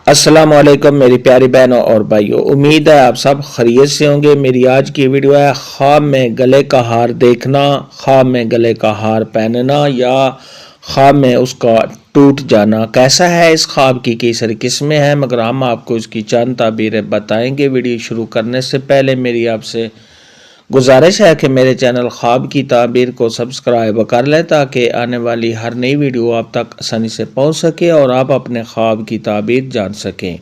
السلام علیکم میری پیاری بہنوں اور بھائیوں، امید ہے آپ سب خیریت سے ہوں گے۔ میری آج کی ویڈیو ہے خواب میں گلے کا ہار دیکھنا، خواب میں گلے کا ہار پہننا یا خواب میں اس کا ٹوٹ جانا کیسا ہے۔ اس خواب کی کئی ساری قسمیں ہیں مگر ہم آپ کو اس کی چند تعبیریں بتائیں گے۔ ویڈیو شروع کرنے سے پہلے میری آپ سے گزارش ہے کہ میرے چینل خواب کی تعبیر کو سبسکرائب کر لیں تاکہ آنے والی ہر نئی ویڈیو آپ تک آسانی سے پہنچ سکے اور آپ اپنے خواب کی تعبیر جان سکیں۔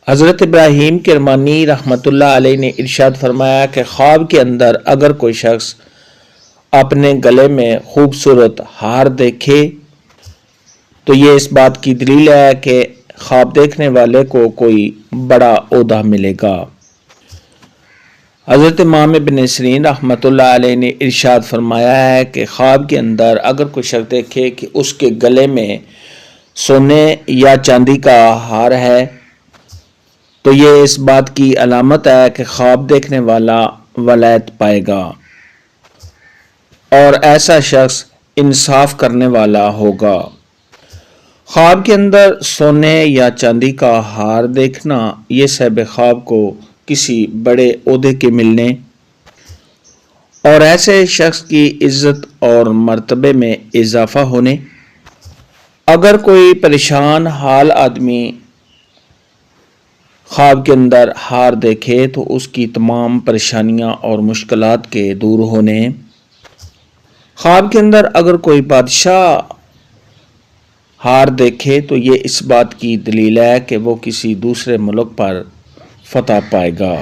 حضرت ابراہیم کرمانی رحمۃ اللہ علیہ نے ارشاد فرمایا کہ خواب کے اندر اگر کوئی شخص اپنے گلے میں خوبصورت ہار دیکھے تو یہ اس بات کی دلیل ہے کہ خواب دیکھنے والے کو کوئی بڑا عہدہ ملے گا۔ حضرت امام ابن سیرین رحمۃ اللہ علیہ نے ارشاد فرمایا ہے کہ خواب کے اندر اگر کوئی شخص دیکھے کہ اس کے گلے میں سونے یا چاندی کا ہار ہے تو یہ اس بات کی علامت ہے کہ خواب دیکھنے والا ولایت پائے گا اور ایسا شخص انصاف کرنے والا ہوگا۔ خواب کے اندر سونے یا چاندی کا ہار دیکھنا یہ صاحب خواب کو کسی بڑے عہدے کے ملنے اور ایسے شخص کی عزت اور مرتبے میں اضافہ ہونے۔ اگر کوئی پریشان حال آدمی خواب کے اندر ہار دیکھے تو اس کی تمام پریشانیاں اور مشکلات کے دور ہونے۔ خواب کے اندر اگر کوئی بادشاہ ہار دیکھے تو یہ اس بات کی دلیل ہے کہ وہ کسی دوسرے ملک پر فتح پائے گا،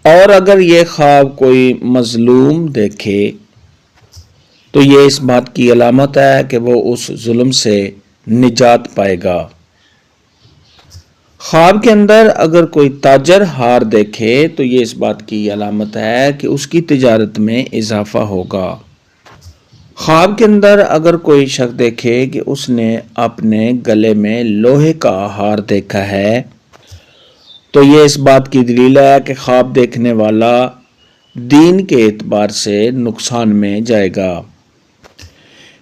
اور اگر یہ خواب کوئی مظلوم دیکھے تو یہ اس بات کی علامت ہے کہ وہ اس ظلم سے نجات پائے گا۔ خواب کے اندر اگر کوئی تاجر ہار دیکھے تو یہ اس بات کی علامت ہے کہ اس کی تجارت میں اضافہ ہوگا۔ خواب کے اندر اگر کوئی شخص دیکھے کہ اس نے اپنے گلے میں لوہے کا ہار دیکھا ہے تو یہ اس بات کی دلیل ہے کہ خواب دیکھنے والا دین کے اعتبار سے نقصان میں جائے گا،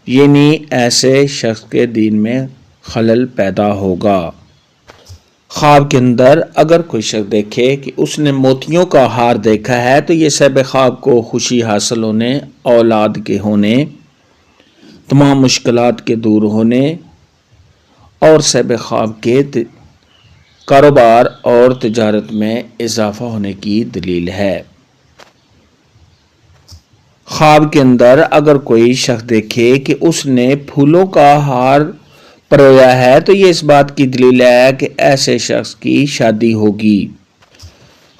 یعنی ایسے شخص کے دین میں خلل پیدا ہوگا۔ خواب کے اندر اگر کوئی شخص دیکھے کہ اس نے موتیوں کا ہار دیکھا ہے تو یہ صاحب خواب کو خوشی حاصل ہونے، اولاد کے ہونے، تمام مشکلات کے دور ہونے اور صاحب خواب کے کاروبار اور تجارت میں اضافہ ہونے کی دلیل ہے۔ خواب کے اندر اگر کوئی شخص دیکھے کہ اس نے پھولوں کا ہار پرویا ہے تو یہ اس بات کی دلیل ہے کہ ایسے شخص کی شادی ہوگی۔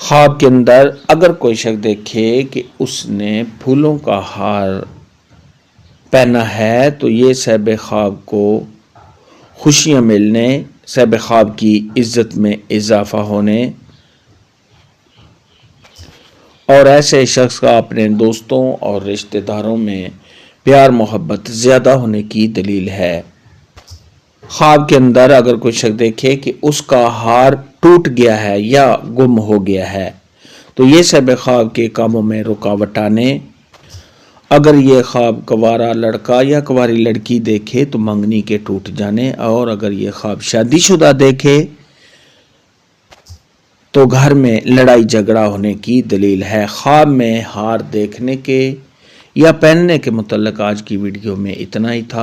خواب کے اندر اگر کوئی شخص دیکھے کہ اس نے پھولوں کا ہار پہنا ہے تو یہ صاحب خواب کو خوشیاں ملنے، صاحب خواب کی عزت میں اضافہ ہونے اور ایسے شخص کا اپنے دوستوں اور رشتہ داروں میں پیار محبت زیادہ ہونے کی دلیل ہے۔ خواب کے اندر اگر کوئی شخص دیکھے کہ اس کا ہار ٹوٹ گیا ہے یا گم ہو گیا ہے تو یہ صاحب خواب کے کاموں میں رکاوٹ آنے۔ اگر یہ خواب کنوارا لڑکا یا کنواری لڑکی دیکھے تو منگنی کے ٹوٹ جانے، اور اگر یہ خواب شادی شدہ دیکھے تو گھر میں لڑائی جھگڑا ہونے کی دلیل ہے۔ خواب میں ہار دیکھنے کے یا پہننے کے متعلق آج کی ویڈیو میں اتنا ہی تھا۔